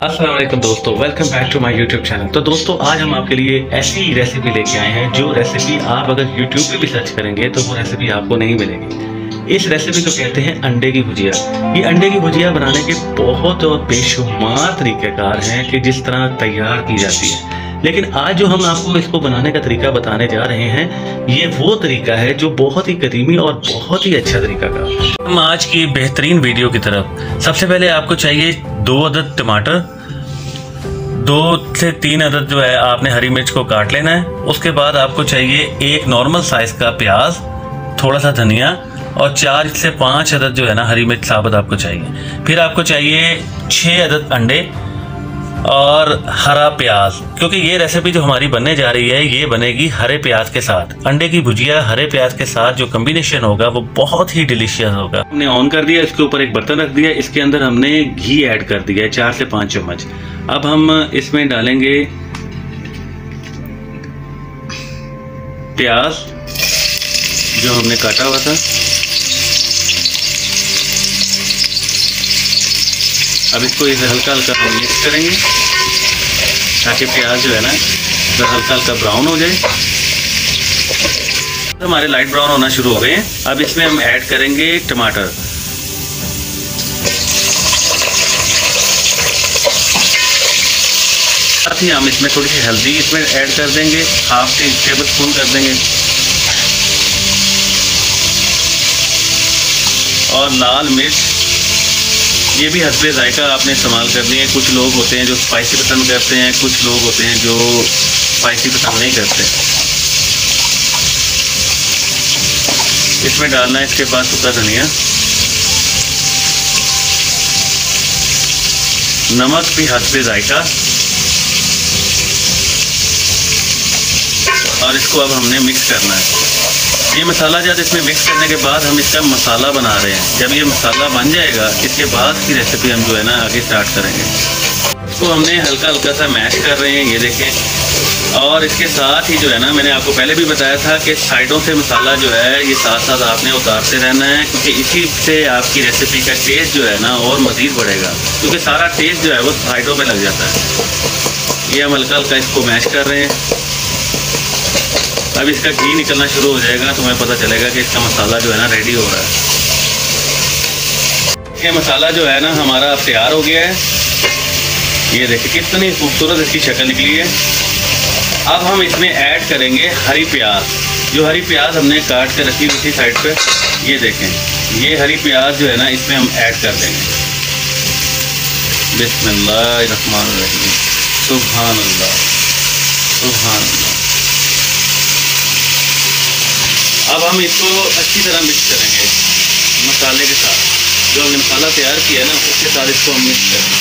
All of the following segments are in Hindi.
अस्सलाम वालेकुम दोस्तों, welcome back to my YouTube channel. तो दोस्तों आज हम आपके लिए ऐसी रेसिपी लेके आए हैं जो रेसिपी आप अगर यूट्यूब पे भी सर्च करेंगे तो वो रेसिपी आपको नहीं मिलेगी। इस रेसिपी को कहते हैं अंडे की भुजिया। ये अंडे की भुजिया बनाने के बहुत और बेशुमार तरीक़ेकार हैं कि जिस तरह तैयार की जाती है, लेकिन आज जो हम आपको इसको बनाने का तरीका बताने जा रहे हैं ये वो तरीका है जो बहुत ही कदीमी और बहुत ही अच्छा तरीका का। हम आज की बेहतरीन वीडियो की तरफ सबसे पहले आपको चाहिए 2 अदद टमाटर, 2 से 3 अदद जो है आपने हरी मिर्च को काट लेना है। उसके बाद आपको चाहिए 1 नॉर्मल साइज का प्याज, थोड़ा सा धनिया और 4 से 5 अदद जो है ना हरी मिर्च साबुत आपको चाहिए। फिर आपको चाहिए 6 अदद अंडे और हरा प्याज, क्योंकि ये रेसिपी जो हमारी बनने जा रही है ये बनेगी हरे प्याज के साथ। अंडे की भुजिया हरे प्याज के साथ जो कॉम्बिनेशन होगा वो बहुत ही डिलीशियस होगा। हमने ऑन कर दिया, इसके ऊपर एक बर्तन रख दिया, इसके अंदर हमने घी ऐड कर दिया है 4 से 5 चम्मच। अब हम इसमें डालेंगे प्याज जो हमने काटा हुआ था। अब इसको इसे हल्का हल्का हम मिक्स करेंगे ताकि प्याज जो है ना हल्का हल्का ब्राउन हो जाए। तो हमारे लाइट ब्राउन होना शुरू हो गए हैं। अब इसमें हम ऐड करेंगे टमाटर। साथ ही हम इसमें थोड़ी सी हल्दी इसमें ऐड कर देंगे, ½ टेबल स्पून कर देंगे, और लाल मिर्च ये भी हस्बे जायका आपने इस्तेमाल करनी है। कुछ लोग होते हैं जो स्पाइसी पसंद करते हैं, कुछ लोग होते हैं जो स्पाइसी पसंद नहीं करते। इसमें डालना है इसके बाद सूखा धनिया, नमक भी हस्बे जायका, और इसको अब हमने मिक्स करना है। ये मसाला जब इसमें मिक्स करने के बाद हम इसका मसाला बना रहे हैं। जब ये मसाला बन जाएगा इसके बाद की रेसिपी हम जो है ना आगे स्टार्ट करेंगे। इसको हमने हल्का हल्का सा मैश कर रहे हैं, ये देखें। और इसके साथ ही जो है ना मैंने आपको पहले भी बताया था कि साइडों से मसाला जो है ये साथ साथ आपने उतारते रहना है, क्योंकि इसी से आपकी रेसिपी का टेस्ट जो है ना और मज़ीद बढ़ेगा, क्योंकि सारा टेस्ट जो है वो साइडों पर लग जाता है। ये हम हल्का हल्का इसको मैश कर रहे हैं। अब इसका घी निकलना शुरू हो जाएगा तो हमें पता चलेगा कि इसका मसाला जो है ना रेडी हो रहा है। ये मसाला जो है ना हमारा अब तैयार हो गया है। ये देखिए कितनी खूबसूरत इसकी शक्ल निकली है। अब हम इसमें ऐड करेंगे हरी प्याज। जो हरी प्याज हमने काट कर रखी हुई थी साइड पे, ये देखें, ये हरी प्याज जो है ना इसमें हम ऐड कर देंगे। बिस्मिल्लाहिर्रहमानिर्रहीम, सुभान अल्लाह, सुभान अल्लाह। अब हम इसको अच्छी तरह मिक्स करेंगे मसाले के साथ। जो हमने मसाला तैयार किया है ना उसके साथ इसको हम मिक्स करेंगे।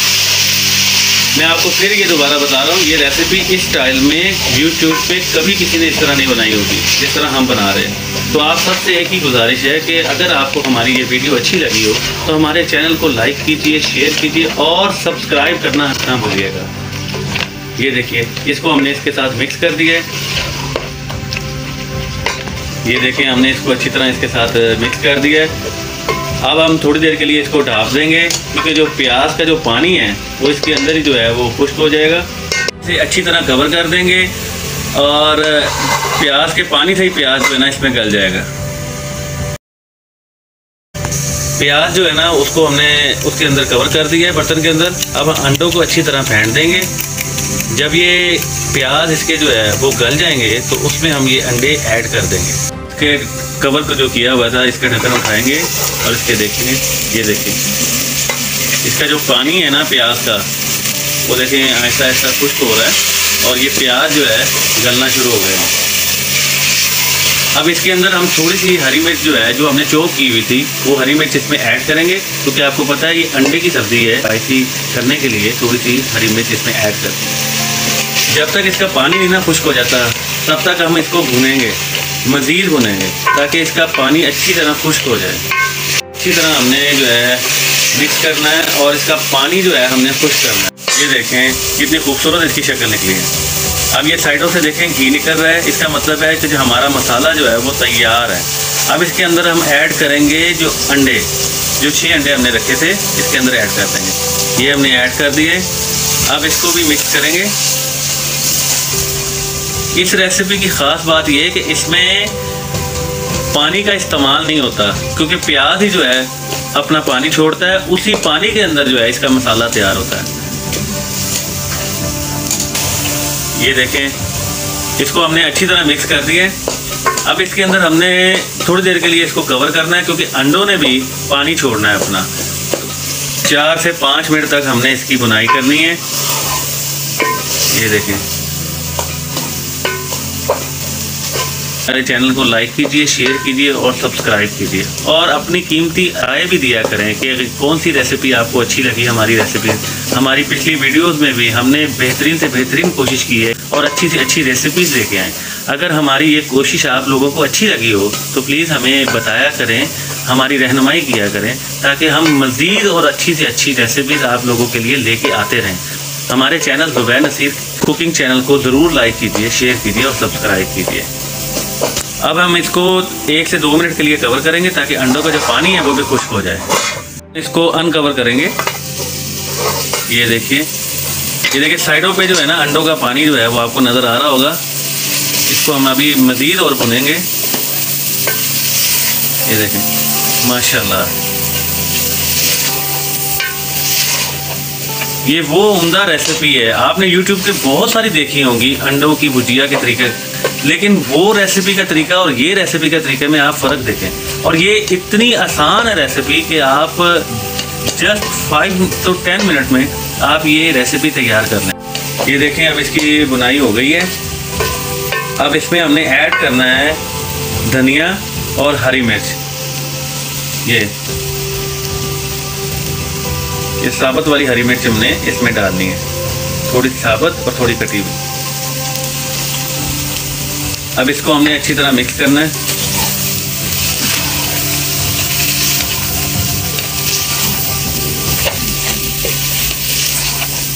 मैं आपको फिर ये दोबारा बता रहा हूँ, ये रेसिपी इस स्टाइल में यूट्यूब पे कभी किसी ने इस तरह नहीं बनाई होगी जिस तरह हम बना रहे हैं। तो आप सबसे एक ही गुजारिश है कि अगर आपको हमारी ये वीडियो अच्छी लगी हो तो हमारे चैनल को लाइक कीजिए, शेयर कीजिए और सब्सक्राइब करना ना भूलिएगा। ये देखिए इसको हमने इसके साथ मिक्स कर दिया है। ये देखें हमने इसको अच्छी तरह इसके साथ मिक्स कर दिया है। अब हम थोड़ी देर के लिए इसको ढाँप देंगे, क्योंकि जो प्याज का जो पानी है वो इसके अंदर ही जो है वो खुश्क हो जाएगा। इसे अच्छी तरह कवर कर देंगे और प्याज के पानी से ही प्याज जो है ना इसमें गल जाएगा। प्याज जो है ना उसको हमने उसके अंदर कवर कर दिया है बर्तन के अंदर। अब अंडों को अच्छी तरह फेंट देंगे। जब ये प्याज इसके जो है वो गल जाएंगे तो उसमें हम ये अंडे ऐड कर देंगे। इसके कवर को जो किया हुआ था इसका ढक्कन उठाएंगे और इसके देखेंगे, ये देखें इसका जो पानी है ना प्याज का वो देखें ऐसा ऐसा खुश्क हो रहा है और ये प्याज जो है गलना शुरू हो गया है। अब इसके अंदर हम थोड़ी सी हरी मिर्च जो है जो हमने चॉप की हुई थी वो हरी मिर्च इसमें ऐड करेंगे, क्योंकि आपको पता है ये अंडे की सब्ज़ी है। स्पाइसी करने के लिए थोड़ी सी हरी मिर्च इसमें ऐड करते हैं। जब तक इसका पानी नहीं ना खुश्क हो जाता तब तक हम इसको भूनेंगे, मज़ीद भुनेंगे, ताकि इसका पानी अच्छी तरह खुश्क हो जाए। अच्छी तरह हमने जो है मिक्स करना है और इसका पानी जो है हमने खुश्क करना है। ये देखें कितनी खूबसूरत इसकी शक्ल निकली है। अब ये साइडों से देखें घी निकल रहा है, इसका मतलब है कि जो हमारा मसाला जो है वो तैयार है। अब इसके अंदर हम ऐड करेंगे जो अंडे, जो 6 अंडे हमने रखे थे इसके अंदर ऐड कर देंगे। ये हमने ऐड कर दिए। अब इसको भी मिक्स करेंगे। इस रेसिपी की ख़ास बात यह है कि इसमें पानी का इस्तेमाल नहीं होता, क्योंकि प्याज ही जो है अपना पानी छोड़ता है, उसी पानी के अंदर जो है इसका मसाला तैयार होता है। ये देखें, इसको हमने अच्छी तरह मिक्स कर दिया है। अब इसके अंदर हमने थोड़ी देर के लिए इसको कवर करना है, क्योंकि अंडों ने भी पानी छोड़ना है अपना। 4 से 5 मिनट तक हमने इसकी बुनाई करनी है। ये देखें, हमारे चैनल को लाइक कीजिए, शेयर कीजिए और सब्सक्राइब कीजिए, और अपनी कीमती राय भी दिया करें कि कौन सी रेसिपी आपको अच्छी लगी। हमारी रेसिपी, हमारी पिछली वीडियोस में भी हमने बेहतरीन से बेहतरीन कोशिश की है और अच्छी से अच्छी रेसिपीज़ लेके आएँ। अगर हमारी ये कोशिश आप लोगों को अच्छी लगी हो तो प्लीज़ हमें बताया करें, हमारी रहनुमाई किया करें, ताकि हम मज़ीद और अच्छी से अच्छी रेसिपीज़ आप लोगों के लिए लेके आते रहें। हमारे channel Zubair Naseer cooking channel को ज़रूर लाइक कीजिए, शेयर कीजिए और सब्सक्राइब कीजिए। अब हम इसको 1 से 2 मिनट के लिए कवर करेंगे, ताकि अंडों का जो पानी है वो भी खुश्क हो जाए। इसको अनकवर करेंगे। ये देखिए साइडों पे जो है ना अंडों का पानी जो है वो आपको नज़र आ रहा होगा। इसको हम अभी मज़ीद और भुनेंगे। ये देखें, माशाल्लाह, ये वो उम्दा रेसिपी है। आपने YouTube पे बहुत सारी देखी होंगी अंडों की भुजिया के तरीके, लेकिन वो रेसिपी का तरीका और ये रेसिपी के तरीके में आप फ़र्क देखें। और ये इतनी आसान है रेसिपी कि आप जस्ट 5 to 10 मिनट में आप ये रेसिपी तैयार कर लें। ये देखें, अब इसकी बुनाई हो गई है। अब इसमें हमने ऐड करना है धनिया और हरी मिर्च। ये साबुत वाली हरी मिर्च हमने इसमें डालनी है, थोड़ी साबुत और थोड़ी कटी हुई। अब इसको हमने अच्छी तरह मिक्स करना है।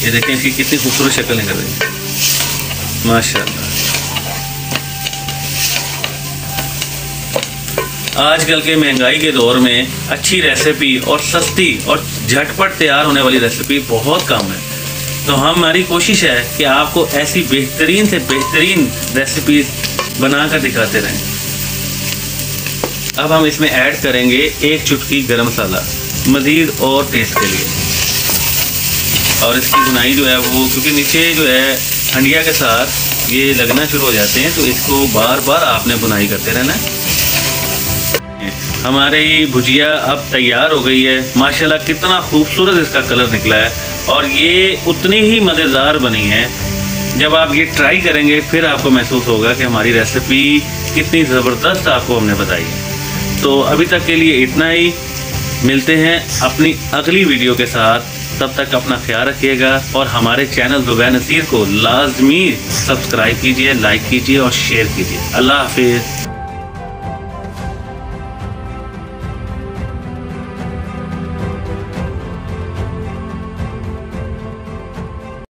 ये देखें इसकी कितनी खूबसूरत शक्ल निकल रही है, माशाल्लाह। आजकल के महंगाई के दौर में अच्छी रेसिपी और सस्ती और झटपट तैयार होने वाली रेसिपी बहुत कम है, तो हमारी कोशिश है कि आपको ऐसी बेहतरीन से बेहतरीन रेसिपीज बनाकर दिखाते रहें। अब हम इसमें ऐड करेंगे 1 चुटकी गरम मसाला मज़ीद और टेस्ट के लिए। और इसकी बुनाई जो है वो, क्योंकि नीचे जो है हंडिया के साथ ये लगना शुरू हो जाते हैं, तो इसको बार बार आपने बुनाई करते रहना है। हमारी भुजिया अब तैयार हो गई है। माशाल्लाह कितना खूबसूरत इसका कलर निकला है, और ये उतनी ही मज़ेदार बनी है। जब आप ये ट्राई करेंगे फिर आपको महसूस होगा कि हमारी रेसिपी कितनी ज़बरदस्त आपको हमने बताई है। तो अभी तक के लिए इतना ही, मिलते हैं अपनी अगली वीडियो के साथ। तब तक अपना ख्याल रखिएगा, और हमारे चैनल ज़ुबैर नसीर को लाजमी सब्सक्राइब कीजिए, लाइक कीजिए और शेयर कीजिए। अल्लाह हाफिज़।